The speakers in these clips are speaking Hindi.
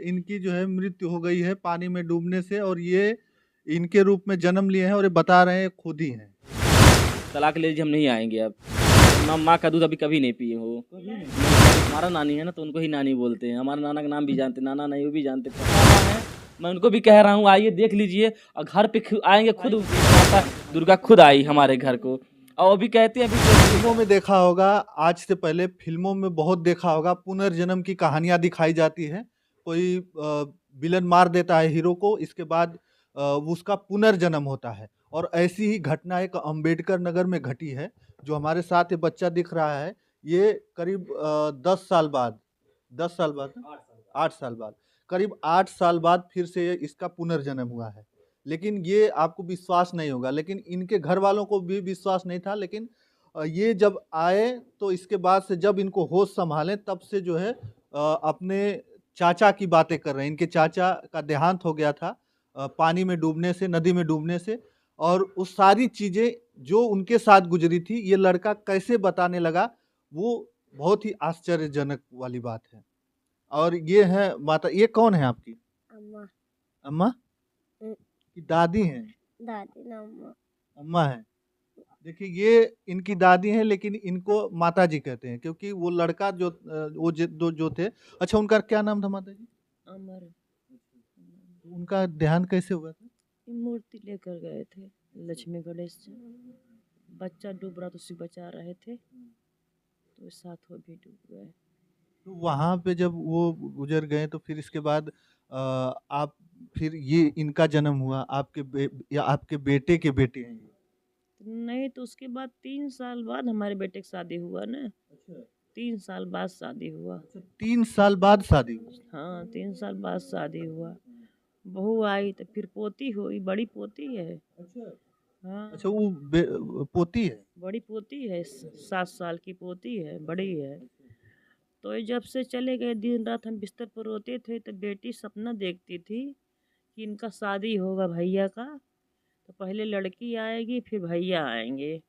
इनकी जो है मृत्यु हो गई है पानी में डूबने से, और ये इनके रूप में जन्म लिए हैं और ये बता रहे हैं खुद ही हैं। तलाक ले लीजिए, हम नहीं आएंगे अब। माँ का दूध अभी कभी नहीं पिए हो। हमारा नानी है ना, तो उनको ही नानी बोलते हैं। हमारे नाना का नाम भी जानते, नाना नहीं वो भी जानते, पता है। मैं उनको भी कह रहा हूँ आइए देख लीजिए, और घर पे आएंगे खुद, माता दुर्गा खुद आई हमारे घर को, और वो भी कहते हैं अभी फिल्मों में देखा होगा, आज से पहले फिल्मों में बहुत देखा होगा, पुनर्जन्म की कहानियां दिखाई जाती है। कोई विलन मार देता है हीरो को, इसके बाद उसका पुनर्जन्म होता है। और ऐसी ही घटना एक अंबेडकर नगर में घटी है। जो हमारे साथ ये बच्चा दिख रहा है, ये करीब 10 साल बाद, 10 साल बाद, 8 साल बाद, करीब 8 साल बाद फिर से इसका पुनर्जन्म हुआ है। लेकिन ये आपको विश्वास नहीं होगा, लेकिन इनके घर वालों को भी विश्वास नहीं था। लेकिन ये जब आए तो इसके बाद से जब इनको होश संभाले तब से जो है अपने चाचा की बातें कर रहे हैं। इनके चाचा का देहांत हो गया था पानी में डूबने से, नदी में डूबने से, और उस सारी चीज़ें जो उनके साथ गुजरी थी ये लड़का कैसे बताने लगा, वो बहुत ही आश्चर्यजनक वाली बात है। और ये है माता, ये कौन है आपकी? अम्मा। अम्मा की दादी हैं? दादी ना अम्मा। अम्मा है। देखिए ये इनकी दादी हैं, लेकिन इनको माता जी कहते हैं क्योंकि वो लड़का जो वो जो थे। अच्छा, उनका क्या नाम था माता जी? अमर। उनका देहांत कैसे हुआ था? मूर्ति लेकर गए थे लक्ष्मी गणेश से, बच्चा डूब रहा तो उसे बचा रहे थे, तो साथ वो भी डूब गए। तो वहाँ पे जब वो गुजर गए तो फिर इसके बाद आप, फिर ये इनका जन्म हुआ, या आपके बेटे के बेटे हैं ये? नहीं, तो उसके बाद 3 साल बाद हमारे बेटे की शादी हुआ ना। अच्छा, 3 साल बाद शादी हुआ। 3 साल बाद शादी हुई? हाँ, 3 साल बाद शादी हुआ। बहू आई तो फिर पोती हुई, बड़ी पोती है। अच्छा, हाँ, अच्छा, वो पोती है? बड़ी पोती है, 7 साल की पोती है, बड़ी है। तो ये जब से चले गए, दिन रात हम बिस्तर पर रोते थे, तो बेटी सपना देखती थी कि इनका शादी होगा भैया का, तो पहले लड़की आएगी फिर भैया आएंगे।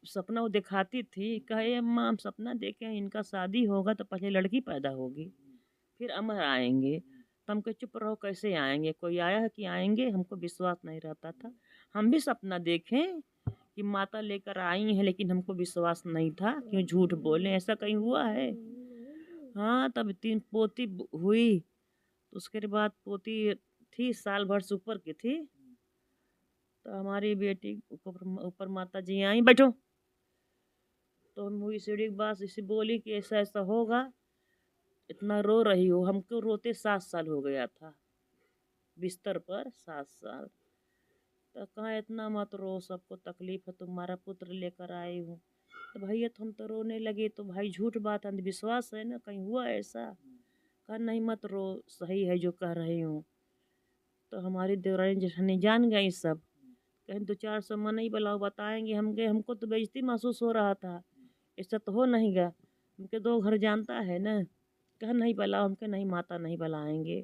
सपना वो दिखाती थी, कहे अम्मा हम सपना देखे हैं इनका शादी होगा तो पहले लड़की पैदा होगी फिर अमर आएंगे। तो हम कहे चुप रहो, कैसे आएंगे, कोई आया है कि आएंगे? हमको विश्वास नहीं रहता था। हम भी सपना देखें कि माता लेकर आई हैं, लेकिन हमको विश्वास नहीं था, क्यों झूठ बोले, ऐसा कहीं हुआ है? हाँ, तब 3 पोती हुई, तो उसके बाद पोती थी, साल भर से ऊपर की थी, तो हमारी बेटी ऊपर माता जी आई, बैठो। तो हम हुई सीढ़ी के पास, इसे बोली कि ऐसा ऐसा होगा, इतना रो रही हो। हमको रोते 7 साल हो गया था बिस्तर पर, 7 साल। तो कहाँ इतना मत रो, सबको तकलीफ है, तुम्हारा पुत्र लेकर आई हूँ। तो भैया तो हम तो रोने लगे, तो भाई झूठ बात, अंधविश्वास है ना, कहीं हुआ ऐसा? कहा नहीं मत रो, सही है जो कह रही हूँ। तो हमारी देवरानी जेठानी जान गई सब, कहीं 2-4 सौ मन नहीं बुलाओ, बताएंगे। हम गए, हमको तो बेइज्जती महसूस हो रहा था, ऐसा तो हो नहीं गया। हमके 2 घर जानता है ना, कहा नहीं बुलाओ, हमके नहीं माता नहीं बुलाएंगे।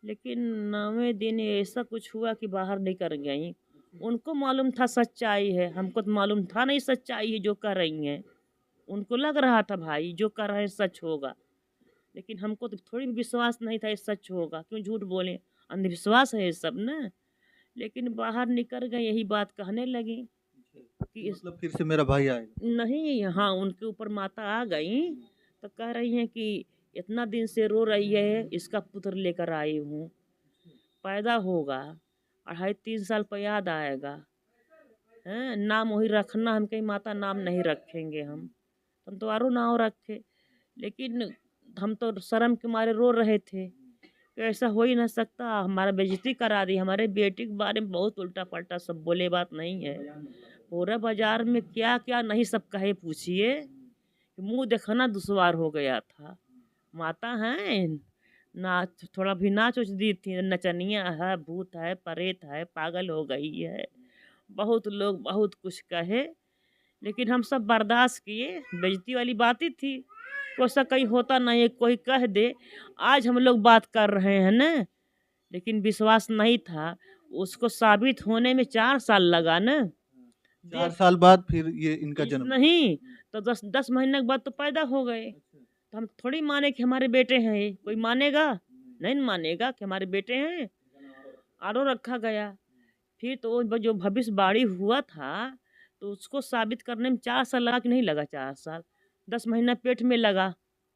लेकिन 9वें दिन ऐसा कुछ हुआ कि बाहर निकल गई। उनको मालूम था सच्चाई है, हमको तो मालूम था नहीं सच्चाई है जो कर रही हैं। उनको लग रहा था भाई जो कर रहे हैं सच होगा, लेकिन हमको तो थोड़ी भी विश्वास नहीं था ये सच होगा, क्यों झूठ बोले, अंधविश्वास है ये सब ना। लेकिन बाहर निकल गए, यही बात कहने लगी कि मतलब फिर से मेरा भाई आएगा? नहीं, हाँ, उनके ऊपर माता आ गई, तो कह रही हैं कि इतना दिन से रो रही है, इसका पुत्र लेकर आई हूँ, पैदा होगा, 2.5-3 साल पर याद आएगा, हैं नाम वही रखना। हम कहीं माता नाम नहीं रखेंगे, हम तो आरो नाम रखे। लेकिन हम तो शर्म के मारे रो रहे थे कि ऐसा हो ही ना सकता, हमारा बेइज्जती करा दी। हमारे बेटी के बारे में बहुत उल्टा पल्टा सब बोले, बात नहीं है। पूरा बाजार में क्या क्या नहीं सब कहे, पूछिए, मुंह देखना दुश्वार हो गया था। माता हैं ना, थोड़ा भी नाच उच दी थी, नचनिया है, भूत है, परेत है, पागल हो गई है, बहुत लोग बहुत कुछ कहे, लेकिन हम सब बर्दाश्त किए। बेइज्जती वाली बात ही थी, कोई सा कहीं होता नहीं है, कोई कह दे। आज हम लोग बात कर रहे हैं ना, लेकिन विश्वास नहीं था, उसको साबित होने में 4 साल लगा ना। 4 साल बाद फिर ये इनका जन्म? नहीं तो 10 महीने के बाद तो पैदा हो गए। तो हम थोड़ी माने कि हमारे बेटे हैं ये, कोई मानेगा? नहीं न मानेगा कि हमारे बेटे हैं। आरओ रखा गया। फिर तो वो जो भविष्यवाणी हुआ था, तो उसको साबित करने में 4 साल लगा कि नहीं लगा 4 साल? 10 महीना पेट में लगा,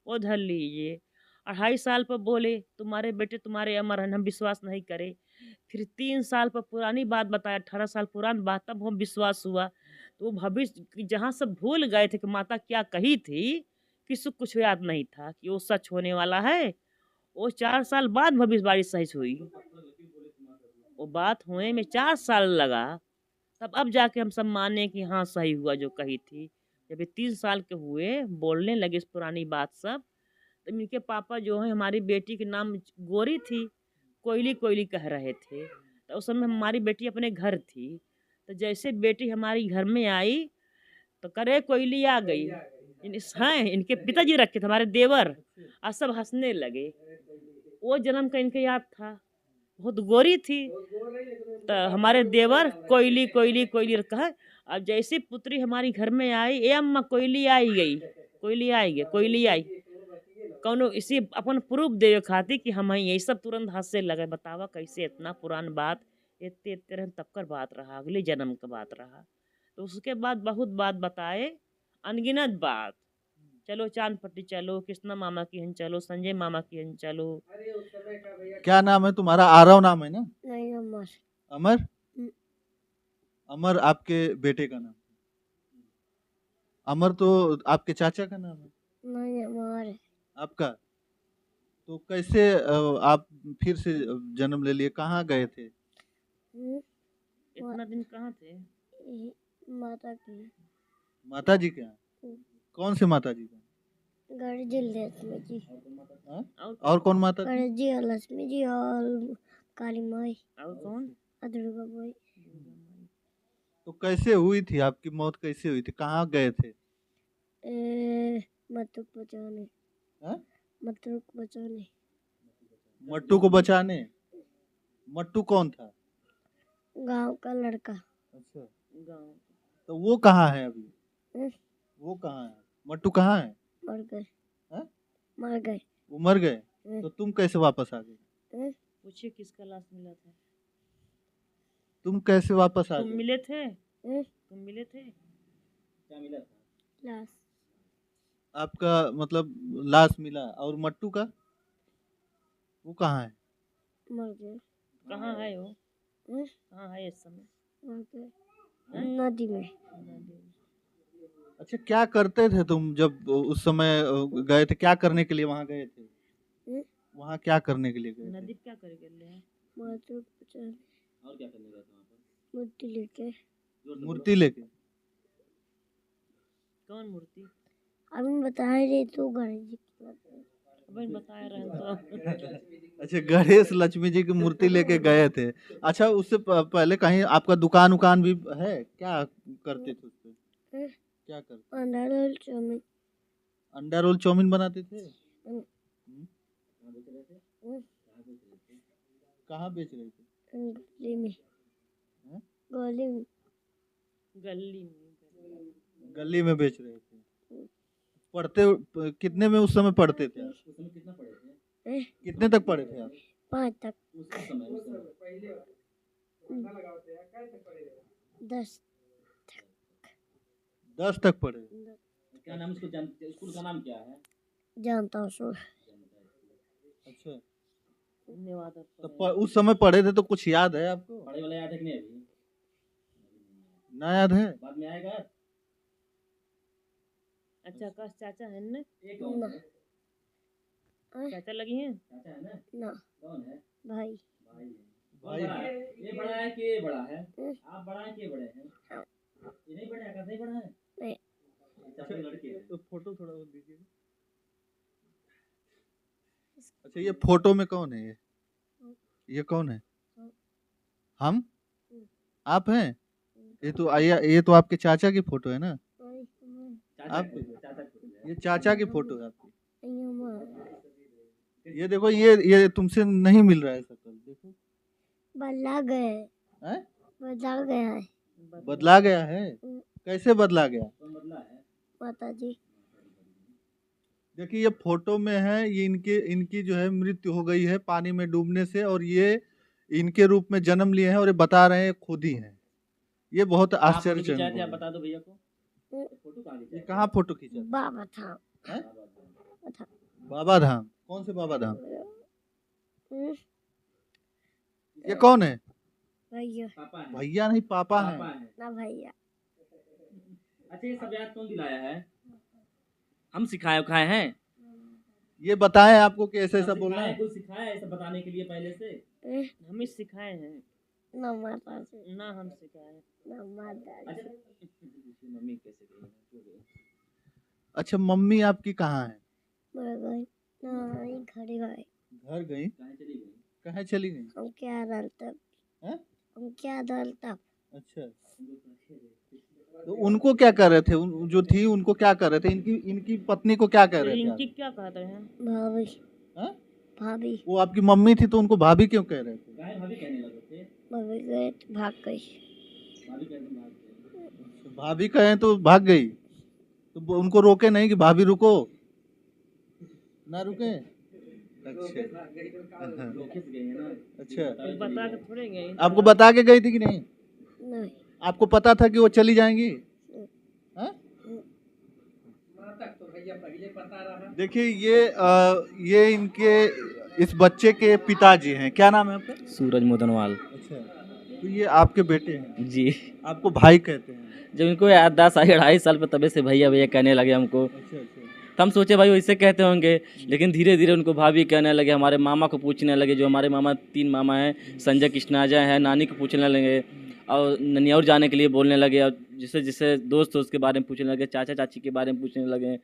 वो धर लीजिए। 2.5 साल पर बोले तुम्हारे बेटे तुम्हारे अमर हैं, हम विश्वास नहीं करे। फिर 3 साल पर पुरानी बात बताया, 18 साल पुरानी बात, तब हम विश्वास हुआ। तो वो भविष्य कि जहाँ सब भूल गए थे कि माता क्या कही थी, किसी को कुछ याद नहीं था कि वो सच होने वाला है। वो 4 साल बाद भविष्यवाणी सच हुई। वो बात होने में 4 साल लगा, तब अब जाके हम सब माने कि हाँ सही हुआ जो कही थी। जब ये 3 साल के हुए, बोलने लगे इस पुरानी बात सब, तो इनके पापा जो हैं हमारी बेटी के नाम गोरी थी, कोयली कोयली कह रहे थे। तो उस समय हमारी बेटी अपने घर थी। तो जैसे बेटी हमारी घर में आई, तो करे कोयली आ गई। हैं इनके पिताजी रखे थे हमारे देवर, और सब हंसने लगे। वो जन्म का इनके याद था, बहुत गोरी थी। तो हमारे देवर कोयली कोयली कोयली कहा। अब जैसी पुत्री हमारी घर में आई, ए अम्मा कोयली आई गई, कोयली आई गई, कोयली आई। कौनो इसी अपन प्रूफ देवे खातिर कि हम यही सब तुरंत हंसे लगे। बतावा कैसे इतना पुरान बात, इतने इतने तब कर बात रहा, अगले जन्म का बात रहा। तो उसके बाद बहुत बात बताए, अनगिनत बात। चलो चांद पट्टी चलो, कृष्णा मामा की हन चलो, संजय मामा की हन चलो। क्या नाम है तुम्हारा? आरव नाम है ना? नहीं अमर। अमर? हम्म। अमर आपके बेटे का नाम? अमर तो आपके चाचा का नाम है। नहीं अमर है। आपका? तो कैसे आप फिर से जन्म ले लिए? कहाँ गए थे? इतना दिन कहाँ थे? माता की। माता जी के यहाँ? हम्म। कौन से माता जी का? गणजी लक्ष्मी जी। हाँ? और और कौन माता जी? गणजी और लक्ष्मी जी और काली माई और कौन? और दुर्गा माई। तो कैसे हुई थी आपकी मौत? कैसे हुई थी? कहाँ गए थे? मत्तू को बचाने। हाँ? मत्तू को बचाने। मट्टू को बचाने? मट्टू कौन था? गांव का लड़का। अच्छा, गाँव। तो वो कहाँ है अभी? हम्म। वो कहाँ है? मट्टू कहाँ है? मर गए। हाँ? मर गए। वो मर गए? हम्म। तो तुम कैसे वापस आ गए? पूछिए किसका लाश मिला था? तुम कैसे वापस आ तुम गए? मिले थे? तुम मिले थे? क्या मिला था? लाश। आपका मतलब लाश मिला, और मट्टू का? वो कहाँ है? मर गए। कहाँ है वो? हम्म। कहाँ है इस समय? मर गए नदी में। अच्छा, क्या करते थे तुम जब उस समय गए थे? क्या करने के लिए वहां गए थे? हम्म। वहां क्या करने के लिए गए थे? नदी क्या करे गए हैं? मत्तू को बचाने। और क्या करने गए थे वहाँ पर? मूर्ति लेके। जोर से मूर्ति लेके? कौन मूर्ति? अभी बता रहे तो गणजी की बात है। अभी बता रहे हैं तो। अच्छा, गणेश लक्ष्मी जी की मूर्ति लेके गए थे। अच्छा, उससे पहले कहीं आपका दुकान उकान भी है? क्या करते थे उसपे? हम्म। क्या करते? अंडा रोल चाउमीन। अंडा रोल चाउमीन बनाते थे? हम्म। हम्म। कहाँ बेच रहे थे? हम्म। कहाँ बेच रहे थे? कहाँ बेच रहे थे? गली में। हैं? गली में। गली में। गली में बेच रहे थे। पढ़ते कितने में उस समय पढ़ते थे आप? उस समय कितना पढ़े थे? कितने तक पढ़े थे आप? 5 तक। उस समय 10। 10 तक पढ़े? क्या नाम इसको जानते? स्कूल का नाम क्या है? जानता हूँ सो। अच्छा, धन्यवाद। तो उस समय पढ़े थे तो कुछ याद है आपको? पढ़े वाला याद है कि नहीं अभी? ना याद है? बाद में आएगा? अच्छा आकाश चाचा है ना? एक कौन है? चाचा लगी हैं? चाचा है ना? ना कौन है? भाई। भाई है। भाई बड़ा है? ये बड़ा है कि ये बड़ा है? हम्म। आप बड़ा है कि ये बड़े हैं? हाँ। ये नहीं बड़े, आकाश नहीं बड़ा है? नहीं। चाचा के लड़के हैं। तो फोटो थोड़ा और दीजिए। अच्छा, ये फोटो में कौन है? ये कौन है? हम? आप हैं? ये तो आपके चाचा की फोटो है ना? चाचा आप? चाचा को ये चाचा की फोटो है आपकी? नहीं ये देखो, ये तुमसे नहीं मिल रहा है शक्ल, देखो। बदला गए। हैं? बदला गया है। बदला गया है? कैसे बदला गया? कौन बदला है? माता जी। देखिए ये फोटो में है, ये इनकी जो है मृत्यु हो गई है पानी में डूबने से, और ये इनके रूप में जन्म लिए हैं और ये बता रहे हैं खुद ही हैं। ये बहुत कहाँ फोटो आश्चर्यजनक खिंचाए थे, आप है। बता दो भैया को। हम्म, फोटो कहाँ ये खिंचाए थे? कहाँ फोटो खींचा था? बाबा था हैं? था बाबा धाम? कौन से बाबा धाम? हम्म, ये कौन है? भैया पापा है। भैया नहीं, पापा पापा हैं। है। ना भैया अच्छा ये सब याद कौन दिलाया है? हम सिखाए उखाए हैं? ये बताएं आपको कि ऐसे ऐसा सब बोलना सिखाए, है? कुछ सिखाया है ऐसा बताने के लिए पहले से? हम ही सिखाए हैं, ना माता से ना हम सिखाए। ना माता अच्छा से मम्मी कैसे गई है? क्यों गई? अच्छा, मम्मी आपकी कहाँ है? मर गई ना ही घर गए घर गई? कहाँ चली गई? कहाँ चली गई? हम क्या डालता हैं? हम क्या डालता अच्छा, तो उनको क्या कर रहे थे? जो थी उनको क्या कर रहे थे? इनकी इनकी पत्नी को क्या कह तो रहे थे इनकी आप? क्या कहते हैं? भाभी हैं? भाभी वो आपकी मम्मी थी तो उनको भाभी क्यों कह रहे थे? गाय भाभी कहने लगे थे। भाभी गए तो भाग गई भाभी कहते भाग गए। अच्छा, भाभी कहे तो भाग गई, तो उनको रोके नहीं कि भाभी रुको, ना रुके? अच्छा, धोखे से गई है ना। अच्छा, तो बता के थोड़े गए। आपको बता के गई थी कि नहीं? नहीं आपको पता था कि वो चली जाएंगी? हैं? देखिए ये इनके इस बच्चे के पिताजी हैं। क्या नाम है आपका? सूरज मोदनवाल। अच्छा, तो ये आपके बेटे हैं, जी। आपको भाई कहते हैं? जब इनको याददाश्त आई 2.5 साल पे तबे से भैया भैया कहने लगे हमको। अच्छा अच्छा। तो हम सोचे भाई वैसे कहते होंगे, लेकिन धीरे धीरे उनको भाभी कहने लगे, हमारे मामा को पूछने लगे, जो हमारे मामा 3 मामा हैं, संजय कृष्णाजा है, नानी को पूछने लगे और ननियाउर जाने के लिए बोलने लगे, और जिससे जिससे दोस्त है उसके बारे में पूछने लगे, चाचा चाची के बारे में पूछने लगे,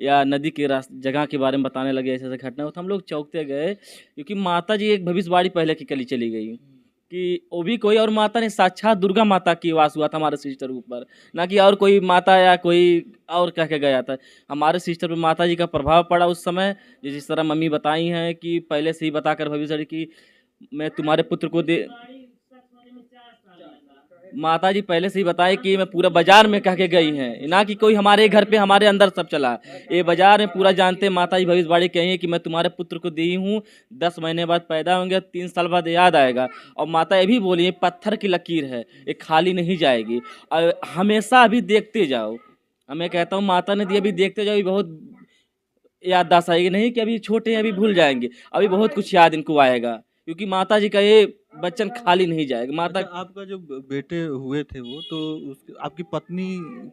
या नदी के जगह के बारे में बताने लगे, ऐसे ऐसे घटना हो। तो हम लोग चौंकते गए, क्योंकि माता जी एक भविष्यवाणी पहले की कली चली गई कि वो भी कोई और माता नहीं, साक्षात दुर्गा माता की वास हुआ था हमारे सिस्टर ऊपर, ना कि और कोई माता या कोई और कह के गया था। हमारे सिस्टर पर माता जी का प्रभाव पड़ा उस समय, जिस तरह मम्मी बताई हैं कि पहले से ही बताकर भविष्यवाणी की मैं तुम्हारे पुत्र को दे, माता जी पहले से ही बताए कि मैं पूरा बाजार में कह के गई हैं, ना कि कोई हमारे घर पे हमारे अंदर सब चला। ये बाजार में पूरा जानते हैं, माता जी भविष्यवाणी कही है कि मैं तुम्हारे पुत्र को दी हूँ, 10 महीने बाद पैदा होंगे, 3 साल बाद याद आएगा। और माता ये भी बोली है पत्थर की लकीर है, ये खाली नहीं जाएगी, और हमेशा अभी देखते जाओ। मैं कहता हूँ माता ने दिया, अभी देखते जाओ, अभी बहुत याददाश्त आएगी, नहीं कि अभी छोटे हैं अभी भूल जाएंगे, अभी बहुत कुछ याद इनको आएगा, क्योंकि माता जी का ये बच्चन खाली नहीं जाएगा। माता अच्छा, आपका जो बेटे हुए थे वो तो आपकी पत्नी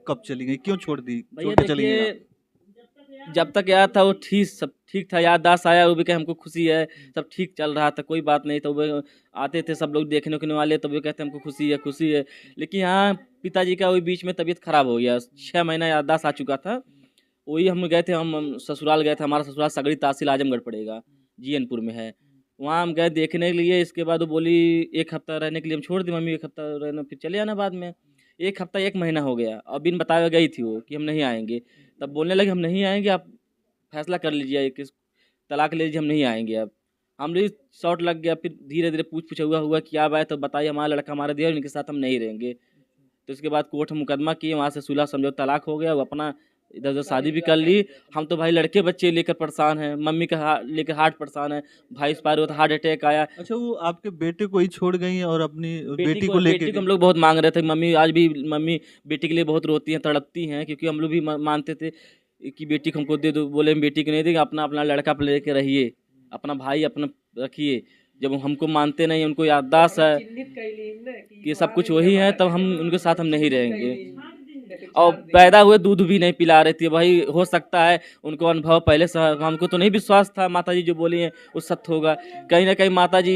कब चली गई? क्यों छोड़ दी, भैया छोड़ के चली गई आप? देखिए, जब तक याद था वो ठीक, सब ठीक था, याददाश्त आया वो भी कहे हमको खुशी है, सब ठीक चल रहा था, कोई बात नहीं। तो वो आते थे सब लोग देखने उखने वाले, तो वो कहते हमको खुशी है खुशी है। लेकिन हाँ, पिताजी का वही बीच में तबीयत खराब हो गया, 6 महीना याददाश्त आ चुका था। वही हम गए थे, हम ससुराल गए थे, हमारा ससुराल सगड़ी तहसील आजमगढ़ पड़ेगा, जीएनपुर में है। वहाँ हम गए देखने के लिए, इसके बाद वो बोली 1 हफ्ता रहने के लिए, हम छोड़ दी मम्मी, 1 हफ्ता रहना फिर चले आना बाद में। 1 हफ्ता 1 महीना हो गया और बिन बताए गई थी वो कि हम नहीं आएंगे। तब बोलने लगे हम नहीं आएंगे, आप फैसला कर लीजिए कि तलाक ले लीजिए, हम नहीं आएंगे अब। हम भी शॉर्ट लग गया, फिर धीरे धीरे पूछ पूछ हुआ क्या बात, तो बताइए हमारा लड़का हमारा दिया, उनके साथ हम नहीं रहेंगे। तो इसके बाद कोर्ट में मुकदमा किए, वहाँ से सुलह समझौता, तलाक हो गया, वो अपना इधर उधर शादी भी कर ली। हम तो भाई लड़के बच्चे लेकर परेशान हैं, मम्मी का लेकर हार्ट परेशान है, भाई इस पार हुआ था हार्ट अटैक आया। अच्छा, वो आपके बेटे को ही छोड़ गई और अपनी बेटी को लेके बेटी को हम गई? लोग बहुत मांग रहे थे, मम्मी आज भी मम्मी बेटी के लिए बहुत रोती हैं, तड़पती हैं, क्योंकि हम लोग भी मानते थे कि बेटी को हमको दे दो, बोले हम बेटी को नहीं देंगे, अपना अपना लड़का पे लेके रहिए, अपना भाई अपना रखिए। जब हमको मानते नहीं, उनको याददाश्त है कि सब कुछ वही है, तब हम उनके साथ हम नहीं रहेंगे। और पैदा हुए दूध भी नहीं पिला रही थी भाई, हो सकता है उनको अनुभव पहले से, हमको तो नहीं विश्वास था माता जी जो बोली हैं वो सत्य होगा। कहीं ना कहीं माता जी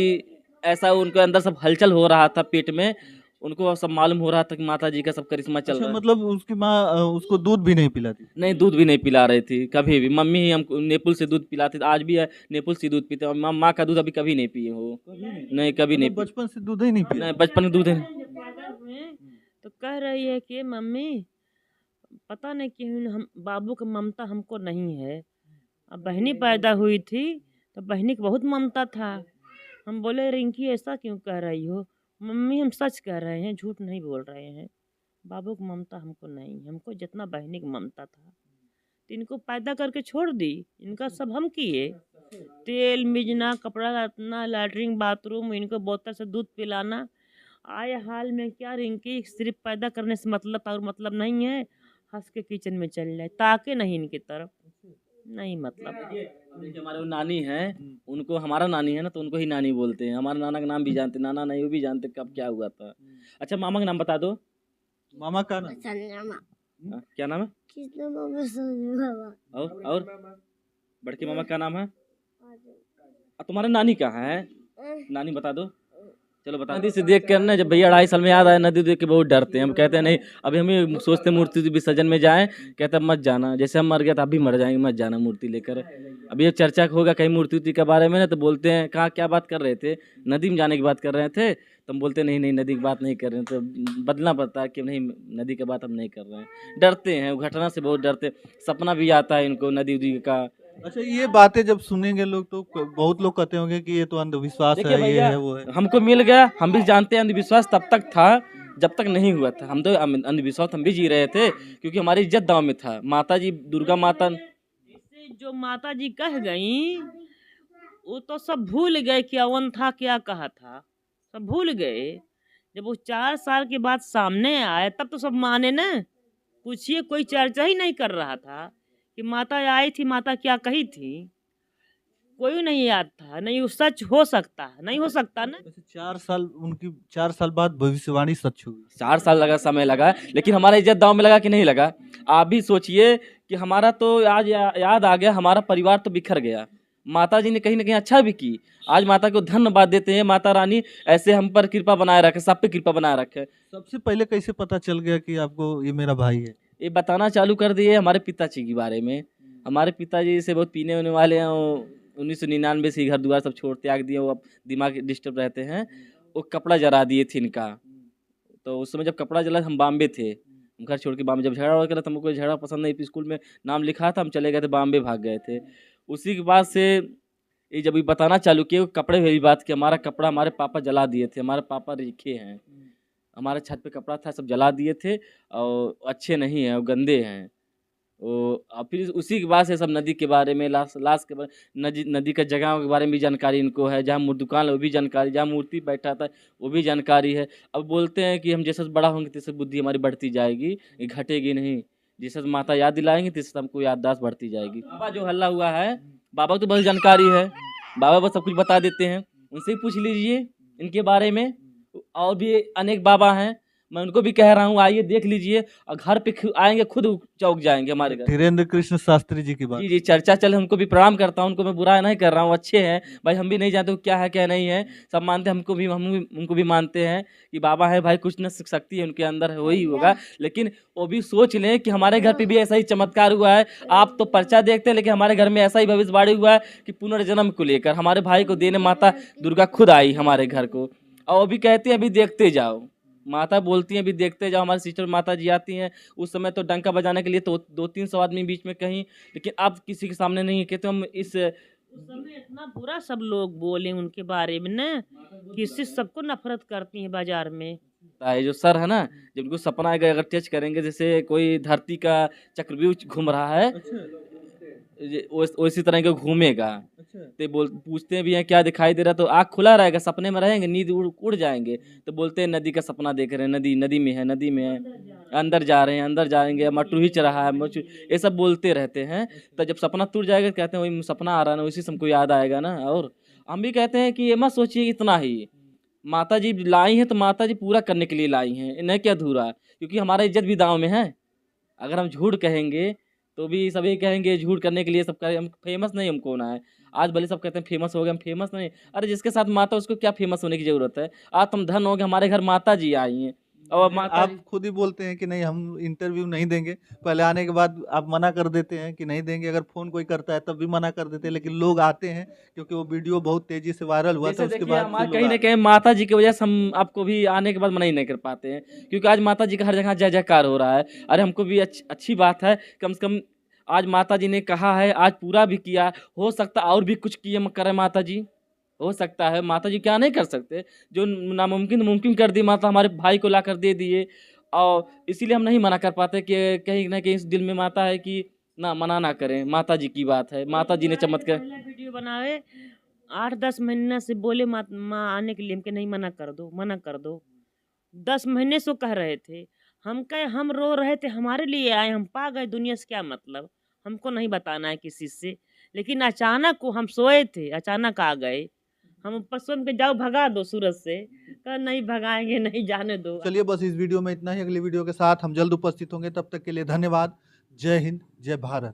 ऐसा उनके अंदर सब हलचल हो रहा था पेट में, उनको सब मालूम हो रहा था कि माता जी का सब करिश्मा चल अच्छा, रहा है। मतलब उसकी माँ उसको दूध भी नहीं पिलाती? नहीं, दूध भी नहीं पिला रही थी कभी भी। मम्मी ही हमको नेपुल से दूध पिलाती थी, आज भी है नेपुल से दूध पीते हैं। माँ का दूध अभी कभी नहीं पिए हो, नहीं कभी नहीं मतलब पी, बचपन से दूध ही नहीं पिया? नहीं बचपन में दूध है। जब पैदा हुए तो कह रही है कि मम्मी पता नहीं क्यों हम बाबू का ममता हमको नहीं है। अब बहनी पैदा हुई थी तो बहनी को बहुत ममता था। हम बोले रिंकी ऐसा क्यों कह रही हो? मम्मी हम सच कह रहे हैं, झूठ नहीं बोल रहे हैं। बाबू की ममता हमको नहीं, हमको जितना बहनी की ममता था। तो इनको पैदा करके छोड़ दी, इनका सब हम किए। तेल मिजना, कपड़ा लातना, लैट्रिन बाथरूम, इनको बोतल से दूध पिलाना। आए हाल में क्या रिंकी सिर्फ पैदा करने से मतलब और मतलब नहीं है, हंस के किचन में चल जाए, ताके नहीं इनकी तरफ, नहीं मतलब। जैसे हमारे वो नानी है, उनको हमारा नानी है ना, तो उनको ही नानी बोलते हैं। हमारे नाना का नाम भी जानते, नाना नहीं वो भी जानते कब क्या हुआ था। अच्छा मामा का नाम बता दो। मामा का नाम संजमा क्या नाम है? किसने मामा संजमा और बड़के मामा का नाम है? तुम्हारा नानी कहाँ है? नानी बता दो, चलो बता। नदी से देख कर ना, जब भैया 2.5 साल में याद आया, नदी देख के बहुत डरते हैं। हम कहते हैं नहीं, अभी हमें सोचते हैं मूर्ति विसर्जन में जाएं, कहते हैं मत जाना, जैसे हम मर गए तो आप भी मर जाएंगे, मत जाना मूर्ति लेकर। अभी ये चर्चा होगा कहीं मूर्ति उर्ति के बारे में ना, तो बोलते हैं कहाँ क्या बात कर रहे थे, नदी में जाने की बात कर रहे थे, तो हम बोलते हैं नहीं नहीं नदी की बात नहीं कर रहे हैं, तो बदलना पड़ता है कि नहीं नदी की बात हम नहीं कर रहे हैं। डरते हैं, घटना से बहुत डरते, सपना भी आता है इनको नदी उदी का। अच्छा, ये बातें जब सुनेंगे लोग तो बहुत लोग कहते होंगे कि ये तो अंधविश्वास देखिए है, ये भैया, है वो है। हमको मिल गया, हम भी जानते हैं अंधविश्वास तब तक था जब तक नहीं हुआ था। हम तो अंधविश्वास हम भी जी रहे थे, क्योंकि हमारी इज्जत दांव में था। माता जी दुर्गा माता इससे जो माता जी कह गई, वो तो सब भूल गए क्या वन था क्या कहा था, सब भूल गए। जब वो 4 साल के बाद सामने आए तब तो सब माने न। पूछिए, कोई चर्चा ही नहीं कर रहा था कि माता आई थी, माता क्या कही थी, कोई नहीं याद था। नहीं वो सच हो सकता, नहीं हो सकता ना। वैसे 4 साल बाद भविष्यवाणी सच होगी। 4 साल लगा, समय लगा, लेकिन हमारा इज्जत दांव में लगा कि नहीं लगा? आप भी सोचिए कि हमारा तो आज याद आ गया, हमारा परिवार तो बिखर गया। माता जी ने कहीं ना कहीं अच्छा भी की। आज माता को धन्यवाद देते हैं, माता रानी ऐसे हम पर कृपा बनाए रखे, सब पे कृपा बनाए रखे। सबसे पहले कैसे पता चल गया कि आपको ये मेरा भाई है? ये बताना चालू कर दिए हमारे पिताजी के बारे में। हमारे पिताजी से बहुत पीने होने वाले हैं, 1999 से ही घर द्वार सब छोड़ त्याग दिए, वो अब दिमाग डिस्टर्ब रहते हैं। वो कपड़ा जला दिए थे इनका, तो उस समय जब कपड़ा जला हम बॉम्बे थे, हम घर छोड़ के बॉम्बे, जब झगड़ा हो गया था, हमको झगड़ा पसंद नहीं, स्कूल में नाम लिखा था, हम चले गए थे बॉम्बे, भाग गए थे। उसी के बाद से ये जब ये बताना चालू किए, कपड़े वाली बात की, हमारा कपड़ा हमारे पापा जला दिए थे। हमारे पापा रेखे हैं, हमारे छत पे कपड़ा था सब जला दिए थे, और अच्छे नहीं हैं, वो गंदे हैं वो। और फिर उसी के बाद से सब नदी के बारे में, लाश के बारे, नदी का जगह के बारे में भी जानकारी इनको है, जहाँ दुकान है वो भी जानकारी, जहाँ मूर्ति बैठा था वो भी जानकारी है। अब बोलते हैं कि हम जैसे बड़ा होंगे तैसे बुद्धि हमारी बढ़ती जाएगी, ये घटेगी नहीं। जैसे माता याद दिलाएंगे तैसे हमको याददाश्त बढ़ती जाएगी। बाबा जो हल्ला हुआ है, बाबा को तो बहुत जानकारी है, बाबा बस सब कुछ बता देते हैं, उनसे ही पूछ लीजिए इनके बारे में। और भी अनेक बाबा हैं, मैं उनको भी कह रहा हूँ आइए देख लीजिए, और घर पे आएंगे खुद चौक जाएंगे हमारे घर। धीरेन्द्र कृष्ण शास्त्री जी की बात। जी जी, चर्चा चले, उनको भी प्रणाम करता हूँ, उनको मैं बुरा नहीं कर रहा हूँ, अच्छे हैं भाई। हम भी नहीं जानते क्या है क्या नहीं है, सब मानते हैं, हमको भी, हम उनको भी मानते हैं कि बाबा है भाई, कुछ न शक्ति है उनके अंदर, हो ही होगा। लेकिन वो भी सोच लें कि हमारे घर पे भी ऐसा ही चमत्कार हुआ है। आप तो पर्चा देखते हैं, लेकिन हमारे घर में ऐसा ही भविष्यवाणी हुआ है कि पुनर्जन्म को लेकर हमारे भाई को देने माता दुर्गा खुद आई हमारे घर को। और वो भी कहते हैं अभी देखते जाओ, माता बोलती हैं अभी देखते जाओ। हमारी सिस्टर माता जी आती हैं, उस समय तो डंका बजाने के लिए तो 200-300 आदमी बीच में कहीं, लेकिन अब किसी के सामने नहीं कहते। हम इस उस समय इतना बुरा सब लोग बोले उनके बारे में न, कि इससे सबको नफरत करती हैं बाजार में। ये जो सर है ना, जब उनको सपना आएगा, अगर टच करेंगे, जैसे कोई धरती का चक्रव्यूह घूम रहा है, उसी तरह का घूमेगा। तो पूछते भी हैं क्या दिखाई दे रहा, तो आँख खुला रहेगा, सपने में रहेंगे, नींद उड़ जाएंगे, तो बोलते हैं नदी का सपना देख रहे हैं, नदी में है, नदी में है, अंदर जा रहे हैं, अंदर जाएंगे, मटू हिच रहा है, ये सब बोलते रहते हैं। तो जब सपना टूट जाएगा तो कहते हैं वही सपना आ रहा है ना, उसी से हमको याद आएगा ना। और हम भी कहते हैं कि ये मत सोचिए इतना ही, माता जी लाई हैं तो माता जी पूरा करने के लिए लाई हैं, नहीं क्या अधूरा, क्योंकि हमारा इज्जत भी दांव में है। अगर हम झूठ कहेंगे तो भी सभी कहेंगे झूठ करने के लिए, सब कहें हम फेमस नहीं, हमको होना है। आज भले सब कहते हैं फेमस हो गए, हम फेमस नहीं। अरे जिसके साथ माता उसको क्या फेमस होने की जरूरत है। आज तुम धन हो गए, हमारे घर माता जी आई हैं, और माता आप खुद ही बोलते हैं कि नहीं हम इंटरव्यू नहीं देंगे, पहले आने के बाद आप मना कर देते हैं कि नहीं देंगे। अगर फोन कोई करता है तब भी मना कर देते हैं, लेकिन लोग आते हैं क्योंकि वो वीडियो बहुत तेजी से वायरल हुआ था। उसके बाद हमारे कहीं ना कहीं माता जी की वजह से हम आपको भी आने के बाद मना ही नहीं कर पाते हैं, क्योंकि आज माता जी का हर जगह जय जयकार हो रहा है। अरे हमको भी अच्छी बात है, कम से कम आज माता जी ने कहा है, आज पूरा भी किया। हो सकता और भी कुछ किए करें माता जी, हो सकता है माता जी क्या नहीं कर सकते, जो नामुमकिन मुमकिन कर दी माता, हमारे भाई को ला कर दे दिए। और इसीलिए हम नहीं मना कर पाते कि कहीं ना कहीं इस दिल में माता है कि ना मना ना करें, माता जी की बात है, माता जी ने चमत्कार। पहले वीडियो बनावे 8-10 महीना से बोले माँ आने के लिए, हमके नहीं, मना कर दो, मना कर दो। 10 महीने से वो कह रहे थे। हम कहे हम रो रहे थे, हमारे लिए आए, हम पा गए, दुनिया से क्या मतलब, हमको नहीं बताना है किसी से। लेकिन अचानक को हम सोए थे, अचानक आ गए। हम ऊपर सोच के जाओ भगा दो सूरज से, कहा नहीं भगाएंगे नहीं, जाने दो। चलिए बस इस वीडियो में इतना ही, अगली वीडियो के साथ हम जल्द उपस्थित होंगे, तब तक के लिए धन्यवाद। जय हिंद, जय भारत।